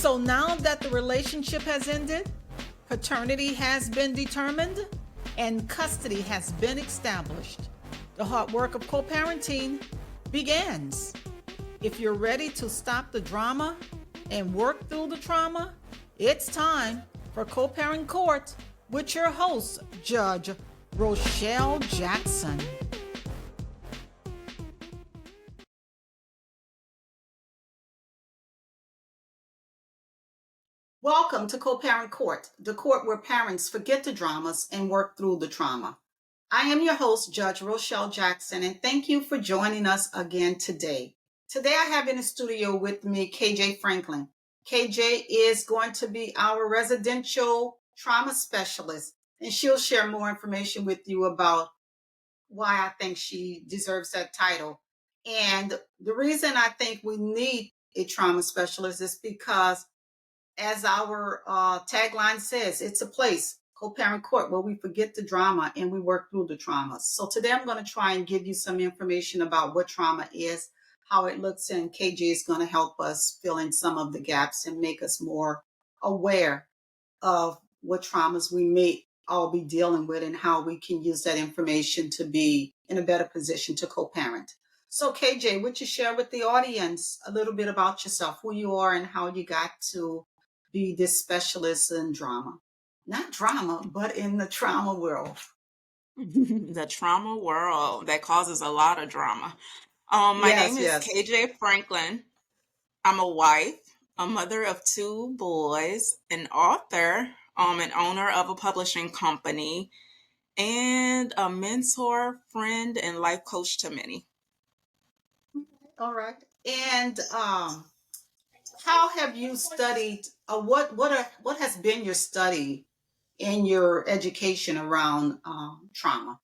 So now that the relationship has ended, paternity has been determined, and custody has been established, the hard work of co-parenting begins. If you're ready to stop the drama and work through the trauma, it's time for Co-Parent Court with your host, Judge Rochelle Jackson. Welcome to Co-Parent Court, the court where parents forget the dramas and work through the trauma. I am your host, Judge Rochelle Jackson, and thank you for joining us again today. Today I have in the studio with me KJ Franklin. KJ is going to be our residential trauma specialist, and she'll share more information with you about why I think she deserves that title. And the reason I think we need a trauma specialist is because, as our tagline says, it's a place, co-parent court, where we forget the drama and we work through the trauma. So today I'm going to try and give you some information about what trauma is, how it looks, and KJ is going to help us fill in some of the gaps and make us more aware of what traumas we may all be dealing with and how we can use that information to be in a better position to co-parent. So KJ, would you share with the audience a little bit about yourself, who you are and how you got to be this specialist in drama? Not drama, but in the trauma world. The trauma world that causes a lot of drama. My name is KJ Franklin. I'm a wife, a mother of two boys, an author, an owner of a publishing company, and a mentor, friend, and life coach to many. All right. And how have you studied? What has been your study in your education around trauma?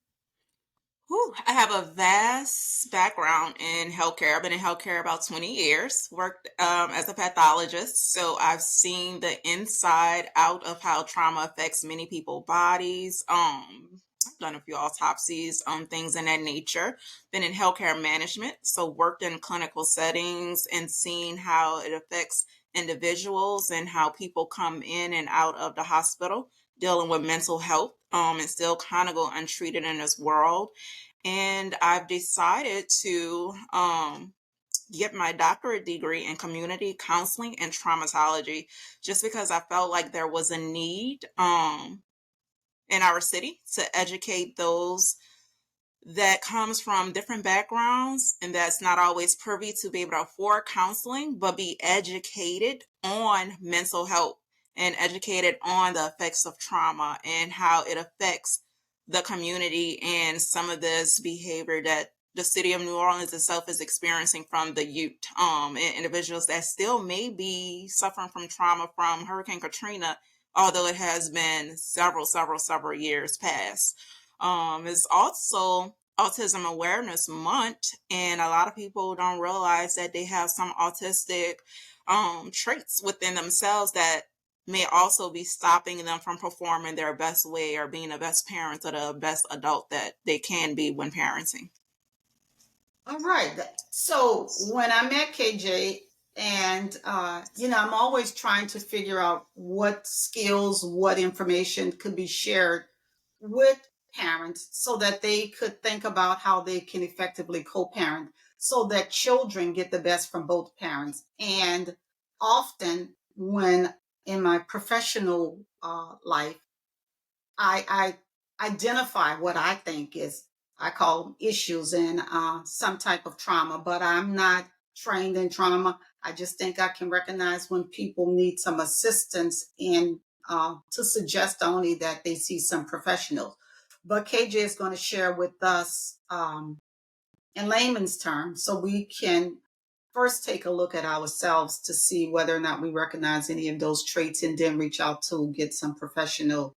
I have a vast background in healthcare. I've been in healthcare about 20 years, worked as a pathologist. So I've seen the inside out of how trauma affects many people's bodies. I've done a few autopsies on things in that nature. Been in healthcare management, so worked in clinical settings and seen how it affects individuals and how people come in and out of the hospital dealing with mental health and still kind of go untreated in this world. And I've decided to get my doctorate degree in community counseling and traumatology, just because I felt like there was a need in our city to educate those that comes from different backgrounds and that's not always privy to be able to afford counseling, but be educated on mental health and educated on the effects of trauma and how it affects the community and some of this behavior that the city of New Orleans itself is experiencing from the youth and individuals that still may be suffering from trauma from Hurricane Katrina, although it has been several years past. It's also Autism Awareness Month, and a lot of people don't realize that they have some autistic traits within themselves that may also be stopping them from performing their best way or being the best parent or the best adult that they can be when parenting. All right. So when I met KJ, and I'm always trying to figure out what skills, what information could be shared with parents so that they could think about how they can effectively co-parent so that children get the best from both parents. And often when in my professional life, I identify what I think is, I call them issues and some type of trauma, but I'm not trained in trauma. I just think I can recognize when people need some assistance in to suggest only that they see some professionals. But KJ is going to share with us in layman's terms so we can first take a look at ourselves to see whether or not we recognize any of those traits and then reach out to get some professional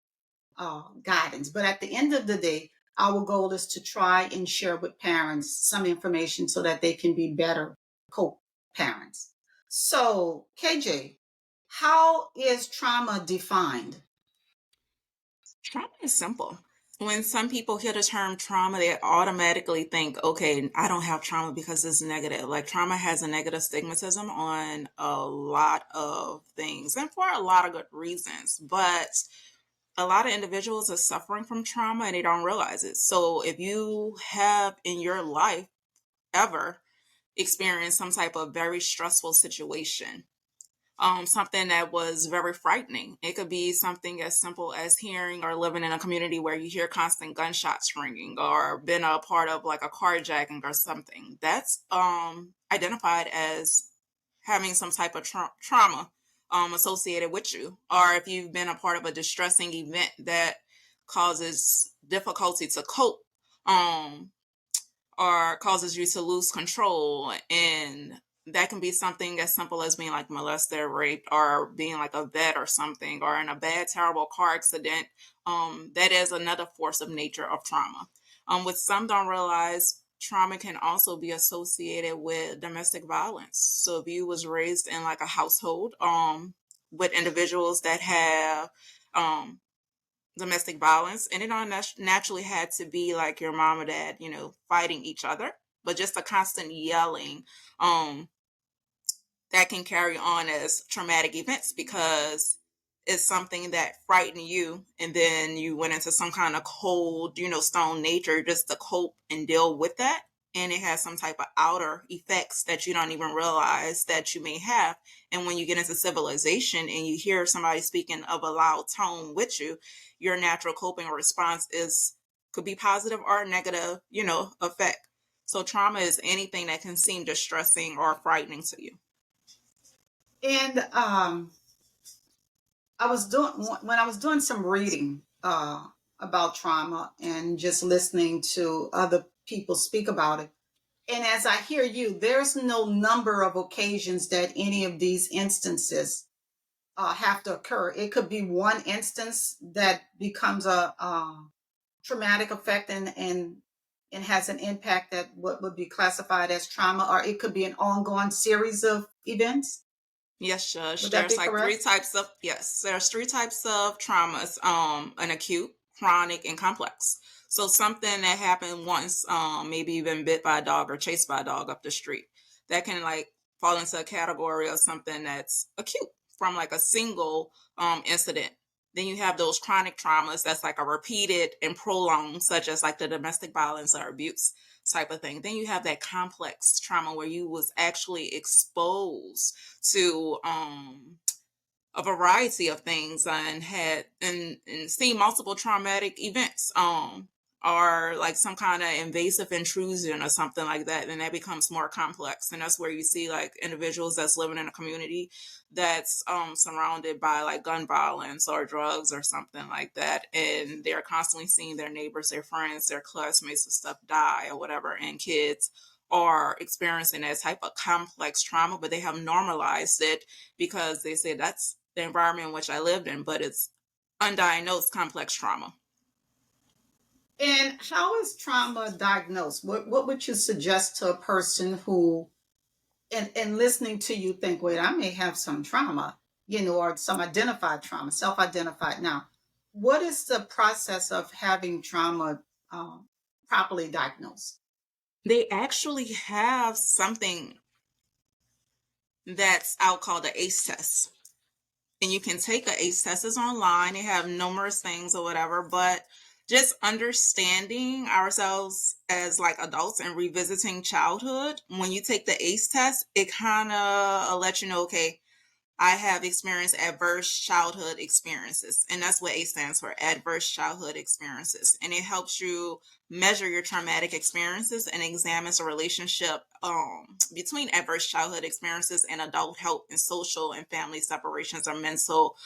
guidance. But at the end of the day, our goal is to try and share with parents some information so that they can be better co-parents. So, KJ, how is trauma defined? Trauma is simple. When some people hear the term trauma, they automatically think, okay, I don't have trauma because it's negative. Like trauma has a negative stigmatism on a lot of things and for a lot of good reasons. But a lot of individuals are suffering from trauma and they don't realize it. So if you have in your life ever experienced some type of very stressful situation, something that was very frightening. It could be something as simple as hearing or living in a community where you hear constant gunshots ringing, or been a part of like a carjacking or something. That's identified as having some type of trauma associated with you. Or if you've been a part of a distressing event that causes difficulty to cope, um, or causes you to lose control. And that can be something as simple as being like molested, raped, or being like a vet or something, or in a bad, terrible car accident. That is another force of nature of trauma. What some don't realize, trauma can also be associated with domestic violence. So if you was raised in like a household with individuals that have um, domestic violence, and it don't naturally had to be like your mom or dad, fighting each other, but just a constant yelling, um that can carry on as traumatic events because it's something that frightened you, and then you went into some kind of cold, stone nature just to cope and deal with that. And it has some type of outer effects that you don't even realize that you may have. And when you get into civilization and you hear somebody speaking of a loud tone with you, your natural coping response is could be positive or negative, effect. So trauma is anything that can seem distressing or frightening to you. And I was doing when I was doing some reading about trauma and just listening to other people speak about it. And as I hear you, there's no number of occasions that any of these instances have to occur. It could be one instance that becomes a traumatic effect and has an impact that what would be classified as trauma, or it could be an ongoing series of events. Yes, Judge. Would that be correct? There's three types of traumas, an acute, chronic, and complex. So something that happened once, maybe you've been bit by a dog or chased by a dog up the street. That can like fall into a category of something that's acute from like a single incident. Then you have those chronic traumas that's like a repeated and prolonged, such as like the domestic violence or abuse type of thing. Then you have that complex trauma where you was actually exposed to a variety of things and had and seen multiple traumatic events or like some kind of invasive intrusion or something like that, then that becomes more complex. And that's where you see like individuals that's living in a community that's surrounded by like gun violence or drugs or something like that, and they're constantly seeing their neighbors, their friends, their classmates and stuff die or whatever, and kids are experiencing that type of complex trauma, but they have normalized it because they say that's the environment in which I lived in, but it's undiagnosed complex trauma. And how is trauma diagnosed? What would you suggest to a person who, and listening to you, think, wait, I may have some trauma, or some identified trauma, self identified. Now, what is the process of having trauma properly diagnosed? They actually have something that's out called the ACE test. And you can take a ACE test. It's online. They have numerous things or whatever, but just understanding ourselves as like adults and revisiting childhood, when you take the ACE test, it kind of lets you know, okay, I have experienced adverse childhood experiences. And that's what ACE stands for, adverse childhood experiences. And it helps you measure your traumatic experiences and examines a relationship between adverse childhood experiences and adult health and social and family separations or mental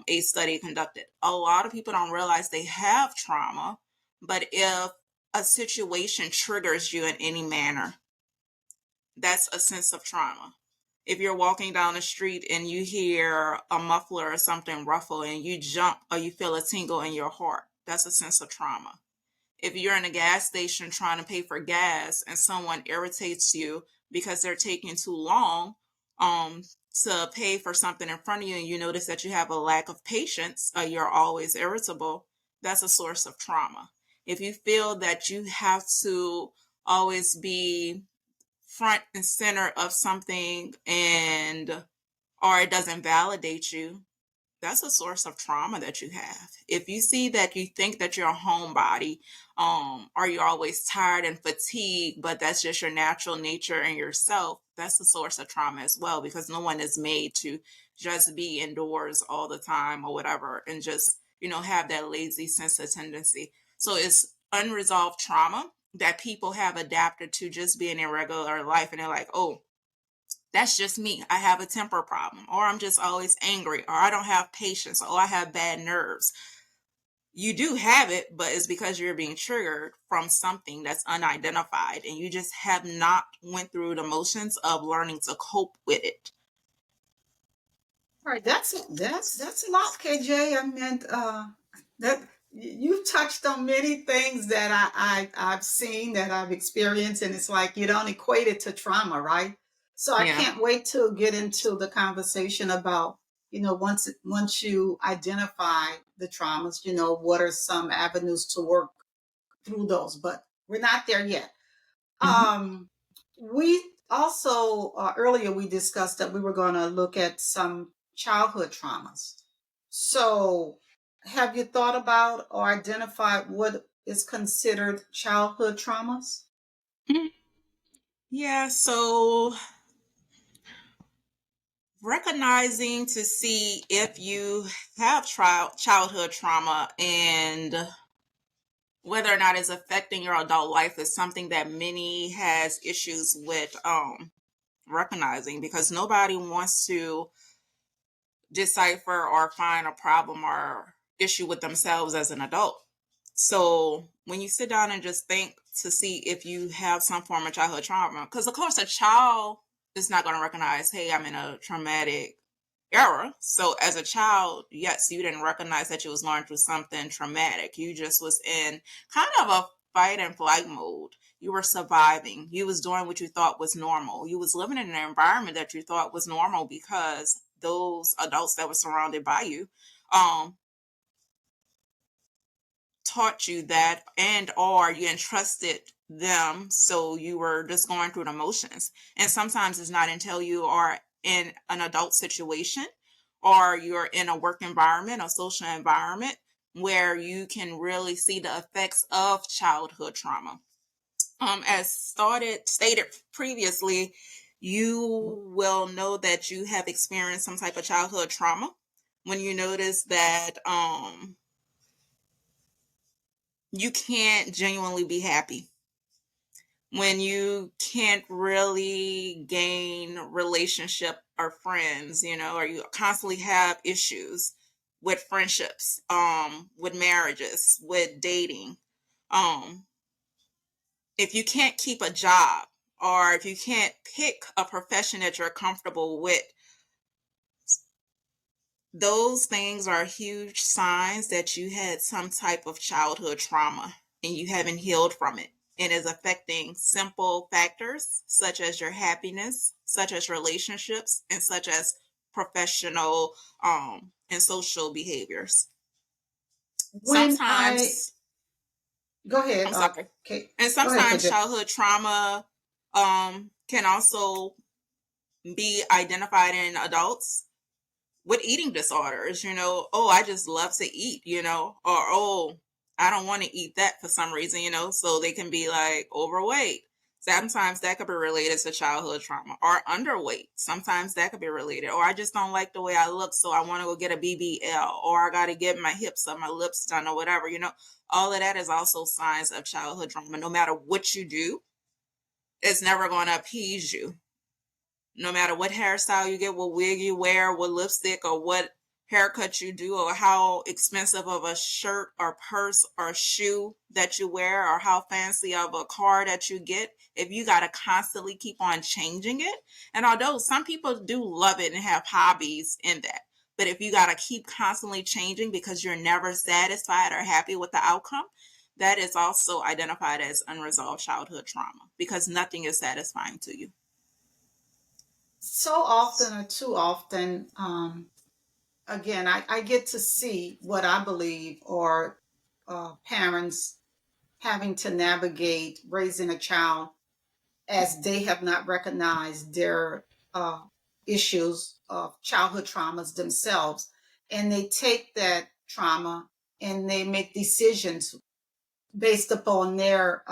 ACE study conducted. A lot of people don't realize they have trauma, but if a situation triggers you in any manner, that's a sense of trauma. If you're walking down the street and you hear a muffler or something ruffle and you jump or you feel a tingle in your heart, that's a sense of trauma. If you're in a gas station trying to pay for gas and someone irritates you because they're taking too long um, to pay for something in front of you, and you notice that you have a lack of patience or you're always irritable, that's a source of trauma. If you feel that you have to always be front and center of something and or it doesn't validate you, that's a source of trauma that you have. If you see that you think that you're a homebody, or you're always tired and fatigued, but that's just your natural nature and yourself, that's a source of trauma as well, because no one is made to just be indoors all the time or whatever and just, have that lazy sense of tendency. So it's unresolved trauma that people have adapted to just being in regular life, and they're like, oh, that's just me. I have a temper problem, or I'm just always angry, or I don't have patience, or I have bad nerves. You do have it, but it's because you're being triggered from something that's unidentified, and you just have not went through the motions of learning to cope with it. All right, that's a lot, KJ. I meant that you touched on many things that I've seen, that I've experienced, and it's like you don't equate it to trauma, right? So I Yeah. can't wait to get into the conversation about, once you identify the traumas, what are some avenues to work through those, but we're not there yet. Mhm. Um, we also, earlier we discussed that we were going to look at some childhood traumas. So, have you thought about or identified what is considered childhood traumas? Mm. Yeah, so recognizing to see if you have childhood trauma and whether or not it's affecting your adult life is something that many has issues with recognizing, because nobody wants to decipher or find a problem or issue with themselves as an adult. So when you sit down and just think to see if you have some form of childhood trauma, because of course a child is not going to recognize, hey, I'm in a traumatic era. So as a child, yes, you didn't recognize that you was going through something traumatic. You just was in kind of a fight and flight mode. You were surviving. You was doing what you thought was normal. You was living in an environment that you thought was normal because those adults that were surrounded by you um taught you that, and or you entrusted them, so you were just going through the motions. And sometimes it's not until you are in an adult situation or you're in a work environment, a social environment, where you can really see the effects of childhood trauma. As started stated previously, you will know that you have experienced some type of childhood trauma when you notice that you can't genuinely be happy, when you can't really gain relationship or friends, or you constantly have issues with friendships, with marriages, with dating. Um, if you can't keep a job, or if you can't pick a profession that you're comfortable with, those things are huge signs that you had some type of childhood trauma and you haven't healed from it, and is affecting simple factors such as your happiness, such as relationships, and such as professional and social behaviors. When I Sometimes, Go ahead, I'm sorry, okay, and go ahead, sometimes KJ. childhood trauma can also be identified in adults with eating disorders, oh, I just love to eat, or oh, I don't want to eat that for some reason, so they can be like overweight. Sometimes that could be related to childhood trauma, or underweight. Sometimes that could be related, or I just don't like the way I look, so I want to go get a BBL, or I got to get my hips or my lips done, or whatever, all of that is also signs of childhood trauma. No matter what you do, it's never going to appease you. No matter what hairstyle you get, what wig you wear, what lipstick or what haircut you do, or how expensive of a shirt or purse or shoe that you wear, or how fancy of a car that you get, if you got to constantly keep on changing it. And although some people do love it and have hobbies in that, but if you got to keep constantly changing because you're never satisfied or happy with the outcome, that is also identified as unresolved childhood trauma, because nothing is satisfying to you. So often, or too often, again, I get to see what I believe, or parents having to navigate raising a child as they have not recognized their uh, issues of childhood traumas themselves. And they take that trauma and they make decisions based upon their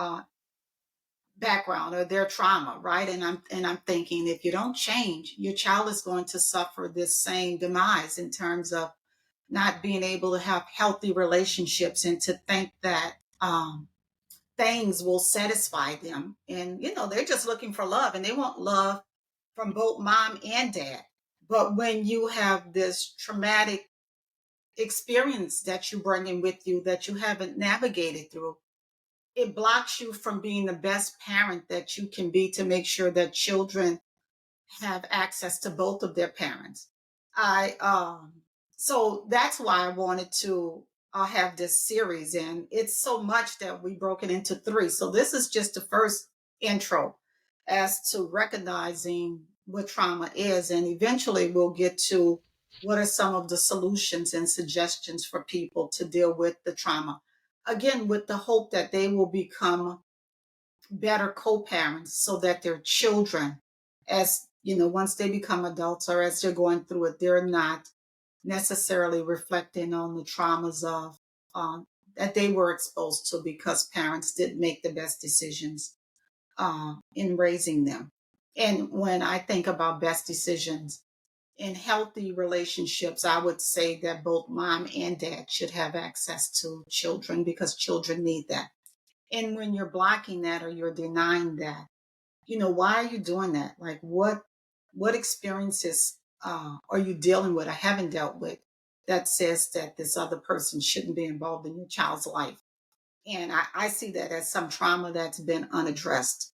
background or their trauma, right? And I'm thinking, if you don't change, your child is going to suffer this same demise in terms of not being able to have healthy relationships and to think that things will satisfy them. And they're just looking for love, and they want love from both mom and dad. But when you have this traumatic experience that you bring in with you that you haven't navigated through, it blocks you from being the best parent that you can be to make sure that children have access to both of their parents. I So that's why I wanted to have this series, and it's so much that we broke it into three. So this is just the first intro as to recognizing what trauma is, and eventually we'll get to what are some of the solutions and suggestions for people to deal with the trauma. Again, with the hope that they will become better co-parents so that their children, as once they become adults or as they're going through it, they're not necessarily reflecting on the traumas of that they were exposed to because parents didn't make the best decisions in raising them. And when I think about best decisions in healthy relationships, I would say that both mom and dad should have access to children because children need that. And when you're blocking that or you're denying that, why are you doing that? Like, what experiences are you dealing with or haven't dealt with that says that this other person shouldn't be involved in your child's life? And I see that as some trauma that's been unaddressed.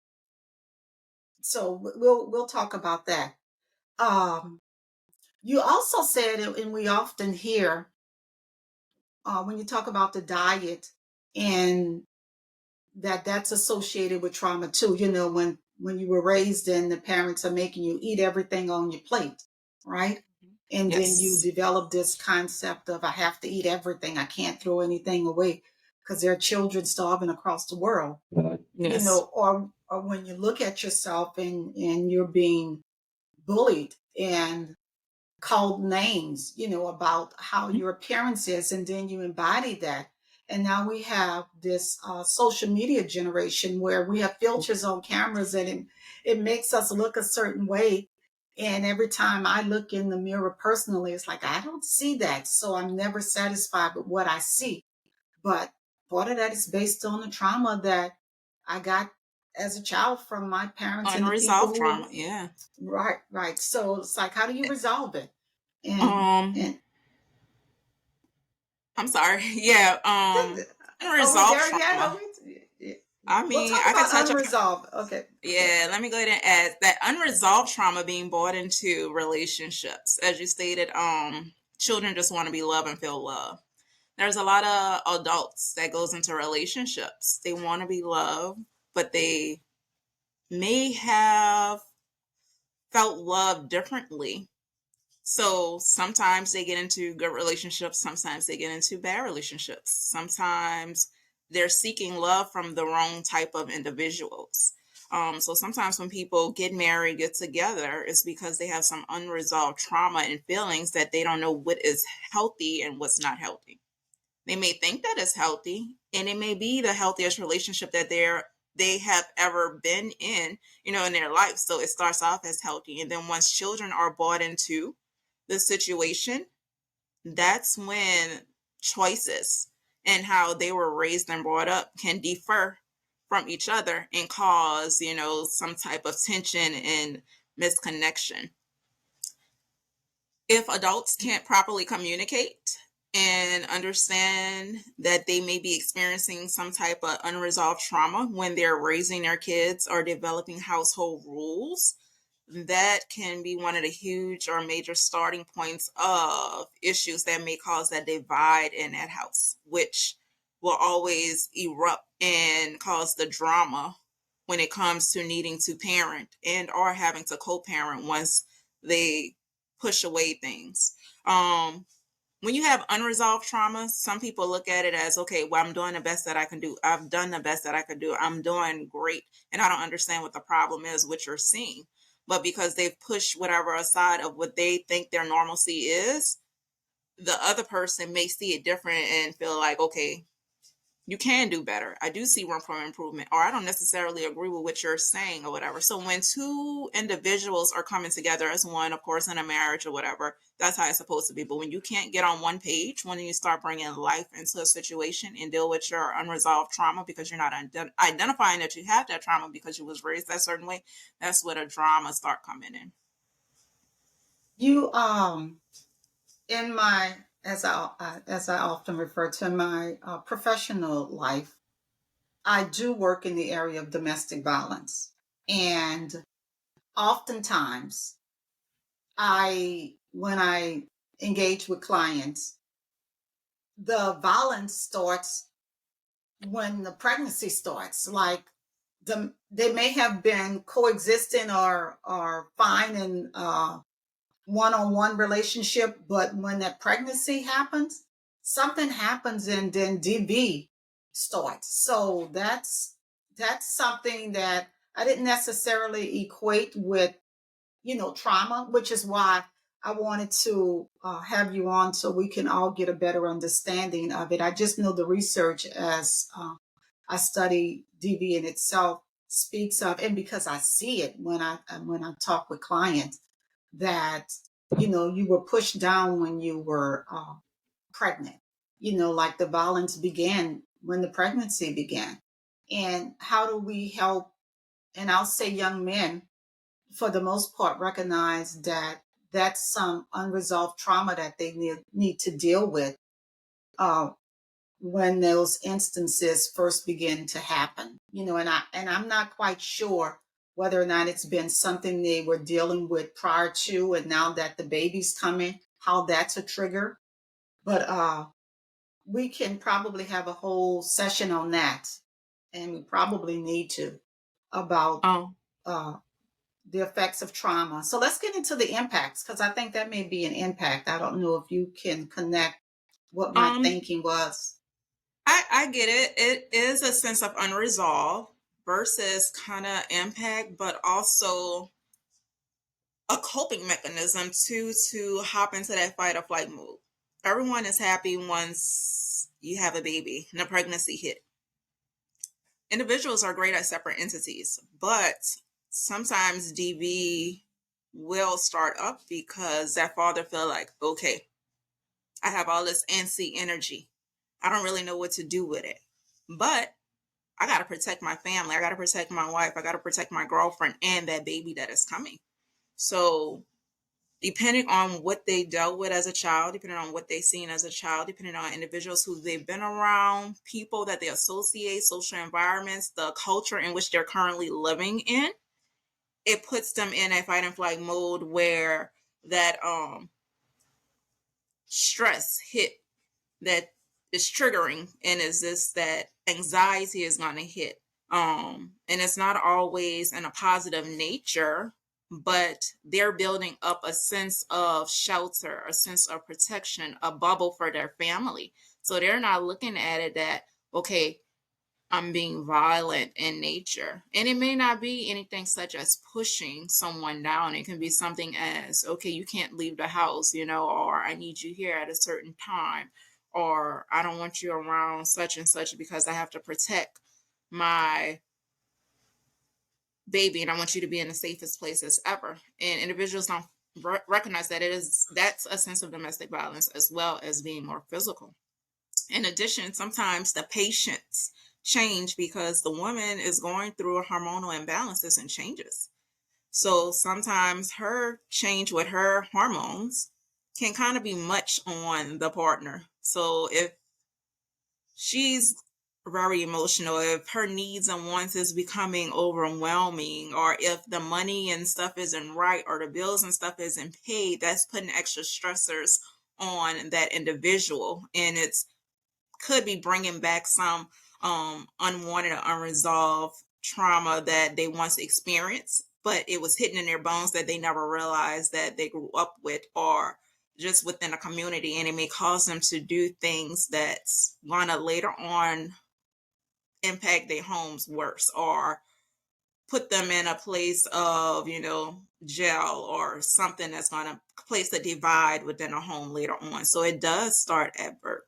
So we'll talk about that. Um, you also said, and we often hear when you talk about the diet and that's associated with trauma too. When you were raised and the parents are making you eat everything on your plate, right? And then you Yes. develop this concept of I have to eat everything, I can't throw anything away because there are children starving across the world. Yes. Or when you look at yourself and you're being bullied and called names, about how your appearance is, and then you embody that. And now we have this social media generation where we have filters on cameras, and it makes us look a certain way. And every time I look in the mirror personally, it's like, I don't see that. So I'm never satisfied with what I see. But part of that is based on the trauma that I got as a child from my parents and the people Unresolved who. trauma. Yeah. Right, right. So it's like, how do you resolve it? And Um, and I'm sorry. Yeah. are we Unresolved there yet? trauma. Yeah. I We'll mean, talk I could about touch up. unresolved. Okay, okay. Yeah, let me go ahead and add that unresolved trauma being brought into relationships. As you stated, children just want to be loved and feel love. There's a lot of adults that goes into relationships. They want to be loved, but they may have felt love differently. So sometimes they get into good relationships, sometimes they get into bad relationships. Sometimes they're seeking love from the wrong type of individuals. So sometimes when people get married, get together, it's because they have some unresolved trauma and feelings that they don't know what is healthy and what's not healthy. They may think that it's healthy, and it may be the healthiest relationship that they have ever been in, in their life. So it starts off as healthy, and then once children are brought into the situation, that's when choices and how they were raised and brought up can differ from each other and cause, some type of tension and misconnection. If adults can't properly communicate and understand that they may be experiencing some type of unresolved trauma when they're raising their kids or developing household rules, that can be one of the huge or major starting points of issues that may cause that divide in that house, which will always erupt and cause the drama when it comes to needing to parent and or having to co-parent once they push away things. when you have unresolved trauma, some people look at it as, okay, well, I'm doing the best that I can do. I've done the best that I could do. I'm doing great. And I don't understand what the problem is, what you're seeing. But because they've pushed whatever aside of what they think their normalcy is, the other person may see it different and feel like, okay, you can do better. I do see room for improvement, or I don't necessarily agree with what you're saying or whatever. So when two individuals are coming together as one, of course, in a marriage or whatever, that's how it's supposed to be. But when you can't get on one page, when you start bringing life into a situation and deal with your unresolved trauma because you're not identifying that you have that trauma because you was raised that certain way, that's where the drama start coming in. You in my as I often refer to in my professional life, I do work in the area of domestic violence, and oftentimes when I engage with clients, the violence starts when the pregnancy starts. Like they may have been coexisting or fine in one-on-one relationship, but when that pregnancy happens, something happens and then DV starts. So that's something that I didn't necessarily equate with, trauma, which is why I wanted to have you on so we can all get a better understanding of it. I just know the research as I study DV in itself speaks of, and because I see it when I talk with clients, that you were pushed down when you were pregnant. Like the violence began when the pregnancy began. And how do we help? And I'll say young men, for the most part, recognize that that's some unresolved trauma that they need to deal with uh, when those instances first begin to happen. And I'm not quite sure whether or not it's been something they were dealing with prior to, and now that the baby's coming, how that's a trigger. But we can probably have a whole session on that, and we probably need to, about Oh, uh, the effects of trauma. So let's get into the impacts, because I think that may be an impact. I don't know if you can connect what my um, thinking was. I get it. It is a sense of unresolved versus kind of impact, but also a coping mechanism to hop into that fight or flight mode. Everyone is happy once you have a baby and a pregnancy hit. Individuals are great at separate entities, but sometimes DV will start up because that father feel like, okay, I have all this antsy energy. I don't really know what to do with it. But I got to protect my family. I got to protect my wife. I got to protect my girlfriend and that baby that is coming. So depending on what they dealt with as a child, depending on what they've seen as a child, depending on individuals who they've been around, people that they associate, social environments, the culture in which they're currently living in, it puts them in a fight and flight mode where that stress hit that is triggering, and is this that anxiety is going to hit, and it's not always in a positive nature, but they're building up a sense of shelter, a sense of protection, a bubble for their family. So they're not looking at it that, okay, I'm being violent in nature. And it may not be anything such as pushing someone down. It can be something as, okay, you can't leave the house, or I need you here at a certain time, or I don't want you around such and such because I have to protect my baby and I want you to be in the safest places ever. And individuals don't recognize that that's a sense of domestic violence as well as being more physical. In addition, sometimes the patients change because the woman is going through hormonal imbalances and changes. So sometimes her change with her hormones can kind of be much on the partner. So if she's very emotional, if her needs and wants is becoming overwhelming, or if the money and stuff isn't right, or the bills and stuff isn't paid, that's putting extra stressors on that individual. And it's could be bringing back some unwanted or unresolved trauma that they once experienced, but it was hidden in their bones that they never realized that they grew up with, or just within a community, and it may cause them to do things that's gonna later on impact their homes worse, or put them in a place of, jail or something that's gonna place a divide within a home later on. So it does start at birth.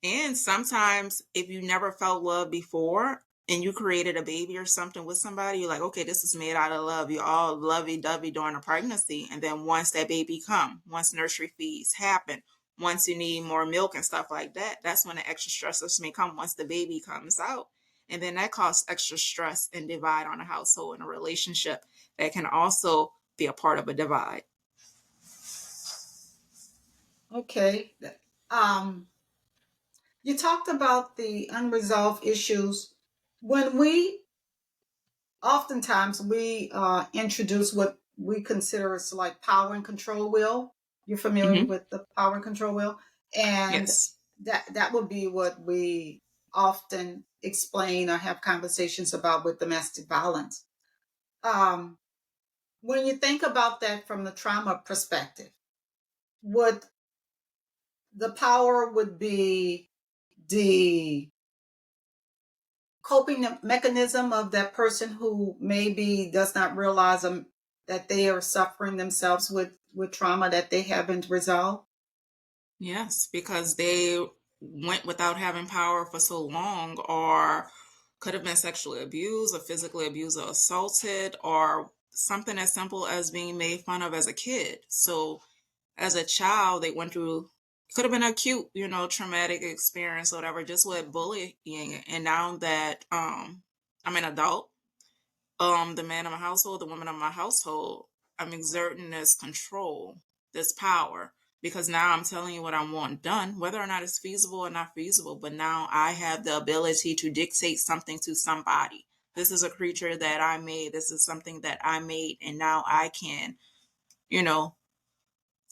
And sometimes, if you never felt love before and you created a baby or something with somebody, you're like, okay, this is made out of love. You're all lovey-dovey during a pregnancy. And then once that baby come, once nursery feeds happen, once you need more milk and stuff like that, that's when the extra stressors may come once the baby comes out. And then that causes extra stress and divide on a household and a relationship that can also be a part of a divide. Okay. Um, you talked about the unresolved issues. When we oftentimes we introduce what we consider as like power and control wheel. You're familiar Hmm. with the power and control wheel, and Yes. that would be what we often explain or have conversations about with domestic violence. Um, when you think about that from the trauma perspective, would the power would be the coping mechanism of that person who maybe does not realize that they are suffering themselves with trauma that they haven't resolved. Yes, because they went without having power for so long, or could have been sexually abused, or physically abused, or assaulted, or something as simple as being made fun of as a kid. So, as a child, they went through, could have been an acute, traumatic experience or whatever, just with bullying. And now that I'm an adult, the man of my household, the woman of my household, I'm exerting this control, this power, because now I'm telling you what I want done, whether or not it's feasible or not feasible. But now I have the ability to dictate something to somebody. This is a creature that I made. This is something that I made. And now I can, you know,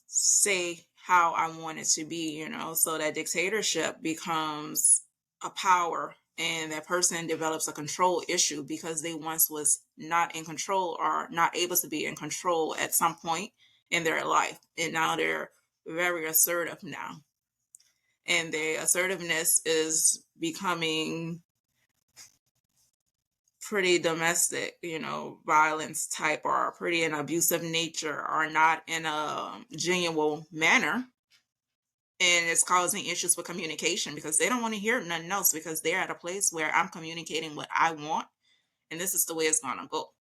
say how I want it to be, so that dictatorship becomes a power, and that person develops a control issue because they once was not in control or not able to be in control at some point in their life. And now they're very assertive now. And the assertiveness is becoming pretty domestic, violence type, or pretty an abusive nature, or not in a genuine manner, and it's causing issues with communication because they don't want to hear nothing else, because they're at a place where I'm communicating what I want, and this is the way it's going to go.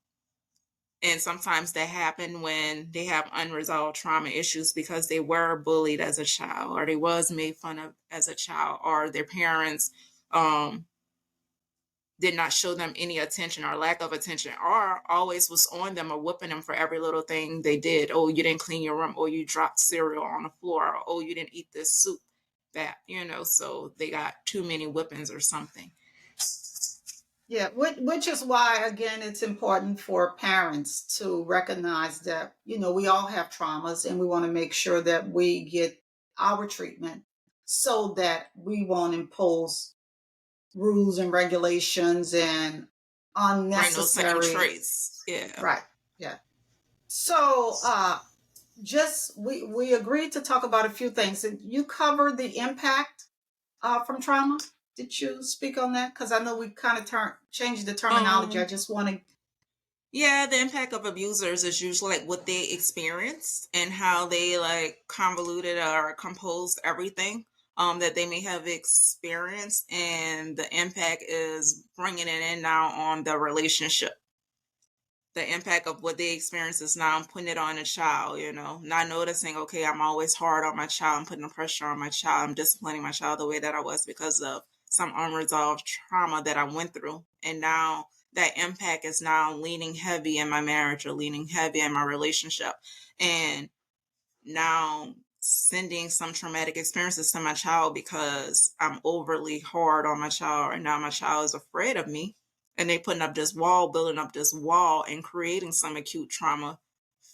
And sometimes that happen when they have unresolved trauma issues because they were bullied as a child, or they was made fun of as a child, or their parents um, did not show them any attention or lack of attention, or always was on them or whipping them for every little thing they did. Oh, you didn't clean your room. Oh, you dropped cereal on the floor. Or, oh, you didn't eat this soup. That, so they got too many whippings or something. Yeah, which is why again it's important for parents to recognize that we all have traumas and we want to make sure that we get our treatment so that we won't impose rules and regulations and Bring those same unnecessary. traits. Yeah. Right. Yeah. So just we agreed to talk about a few things. You covered the impact from trauma. Did you speak on that? Because I know we kind of changed the terminology. I Um, just want to. yeah, the impact of abusers is usually like what they experienced and how they like convoluted or composed everything that they may have experienced, and the impact is bringing it in now on the relationship. The impact of what they experience is now I'm putting it on a child, not noticing, okay, I'm always hard on my child, I'm putting the pressure on my child, I'm disciplining my child the way that I was because of some unresolved trauma that I went through. And now that impact is now leaning heavy in my marriage or leaning heavy in my relationship. And now sending some traumatic experiences to my child because I'm overly hard on my child, and now my child is afraid of me, and they putting up this wall, building up this wall, and creating some acute trauma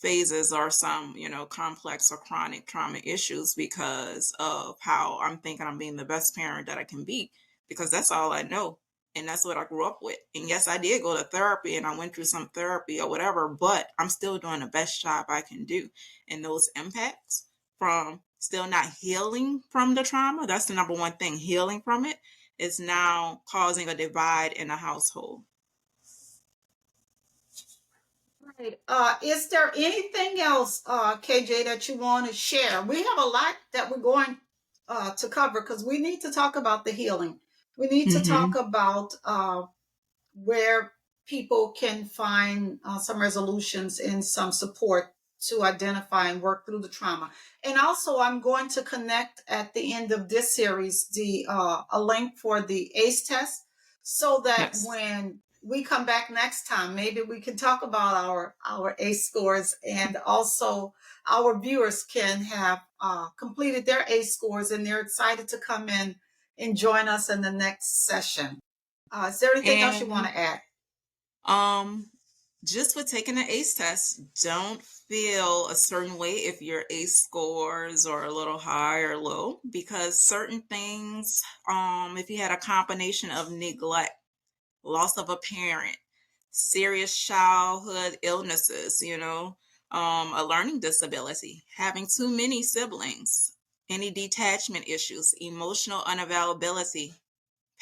phases, or some complex or chronic trauma issues because of how I'm thinking I'm being the best parent that I can be, because that's all I know, and that's what I grew up with. And yes, I did go to therapy and I went through some therapy or whatever, but I'm still doing the best job I can do. And those impacts from still not healing from the trauma. That's the number one thing. Healing from it is now causing a divide in the household. Right. Is there anything else, KJ, that you want to share? We have a lot that we're going to cover because we need to talk about the healing. We need to Mm-hmm. talk about where people can find some resolutions and some support to identify and work through the trauma. And also, I'm going to connect at the end of this series the a link for the ACE test, so that Yes. when we come back next time, maybe we can talk about our ACE scores, and also our viewers can have completed their ACE scores and they're excited to come in and join us in the next session. Is there anything else you want And to add? just with taking the ACE test, don't feel a certain way if your ACE scores are a little high or low, because certain things, if you had a combination of neglect, loss of a parent, serious childhood illnesses, a learning disability, having too many siblings, any detachment issues, emotional unavailability,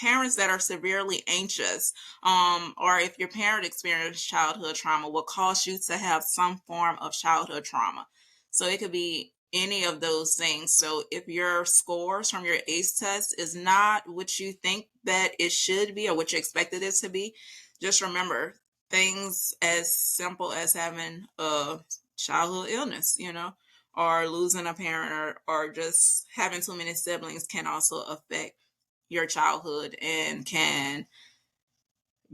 parents that are severely anxious, or if your parent experienced childhood trauma, will cause you to have some form of childhood trauma. So it could be any of those things. So if your scores from your ACE test is not what you think that it should be or what you expected it to be, just remember things as simple as having a childhood illness, or losing a parent, or just having too many siblings can also affect your childhood and can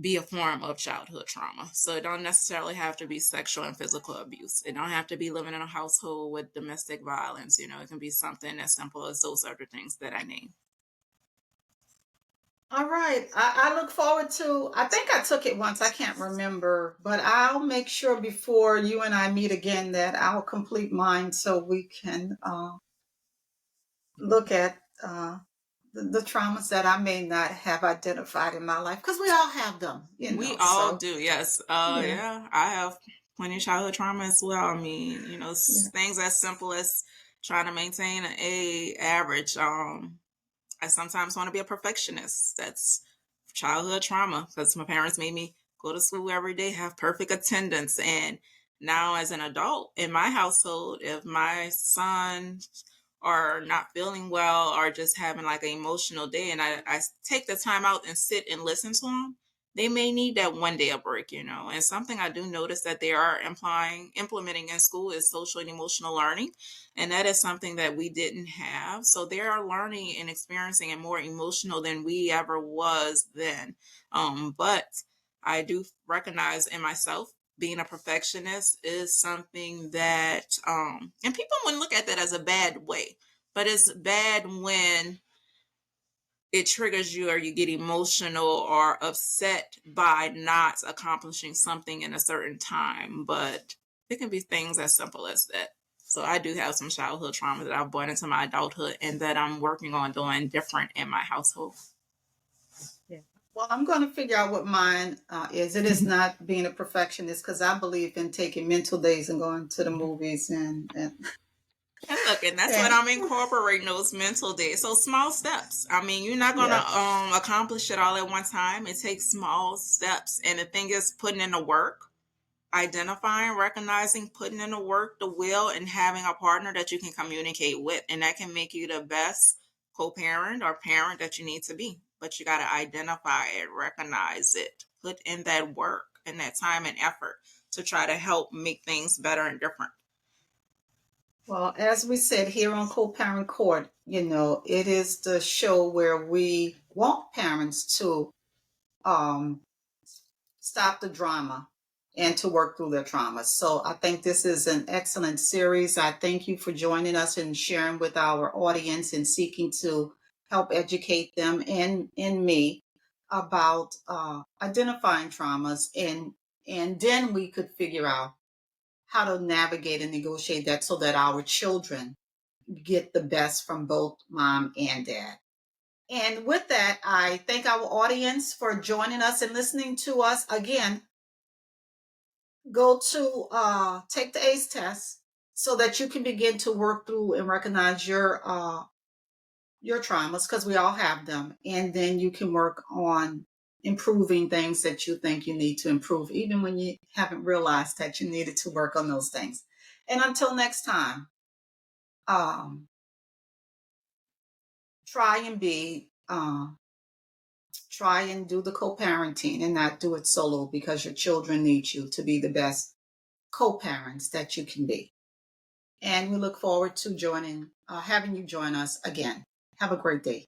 be a form of childhood trauma. So it don't necessarily have to be sexual and physical abuse. It don't have to be living in a household with domestic violence. It can be something as simple as those other things that I named. All right. I look forward to, I think I took it once. I can't remember, but I'll make sure before you and I meet again that I'll complete mine so we can look at the traumas that I may not have identified in my life, because we all have them, We all so do, yes. yeah, Yeah, I have plenty of childhood trauma as well. I mean, yeah. things as simple as trying to maintain an A average. I sometimes want to be a perfectionist. That's childhood trauma, because my parents made me go to school every day, have perfect attendance. And now, as an adult in my household, if my son are not feeling well or just having like an emotional day, and I take the time out and sit and listen to them, they may need that one day of break, And something I do notice that they are implementing in school is social and emotional learning. And that is something that we didn't have. So they are learning and experiencing and more emotional than we ever was then. But I do recognize in myself being a perfectionist is something that, and people wouldn't look at that as a bad way, but it's bad when it triggers you or you get emotional or upset by not accomplishing something in a certain time. But it can be things as simple as that. So I do have some childhood trauma that I've brought into my adulthood and that I'm working on doing different in my household. Yeah. Well, I'm going to figure out what mine is. It is not being a perfectionist, because I believe in taking mental days and going to the movies And look, and that's what and I'm incorporating, those mental days. So small steps. I mean, you're not gonna yeah. accomplish it all at one time. It takes small steps. And the thing is putting in the work, identifying, recognizing, putting in the work, the will, and having a partner that you can communicate with. And that can make you the best co-parent or parent that you need to be. But you gotta identify it, recognize it, put in that work and that time and effort to try to help make things better and different. Well, as we said here on Co-Parent Court, it is the show where we want parents to um, stop the drama and to work through their trauma. So I think this is an excellent series. I thank you for joining us and sharing with our audience and seeking to help educate them and me about identifying traumas, and then we could figure out how to navigate and negotiate that so that our children get the best from both mom and dad. And with that, I thank our audience for joining us and listening to us. Again, go to take the ACE test so that you can begin to work through and recognize your traumas, because we all have them, and then you can work on improving things that you think you need to improve, even when you haven't realized that you needed to work on those things. And until next time, um, try and be try and do the co-parenting and not do it solo, because your children need you to be the best co-parents that you can be. And we look forward to having you join us again. Have a great day.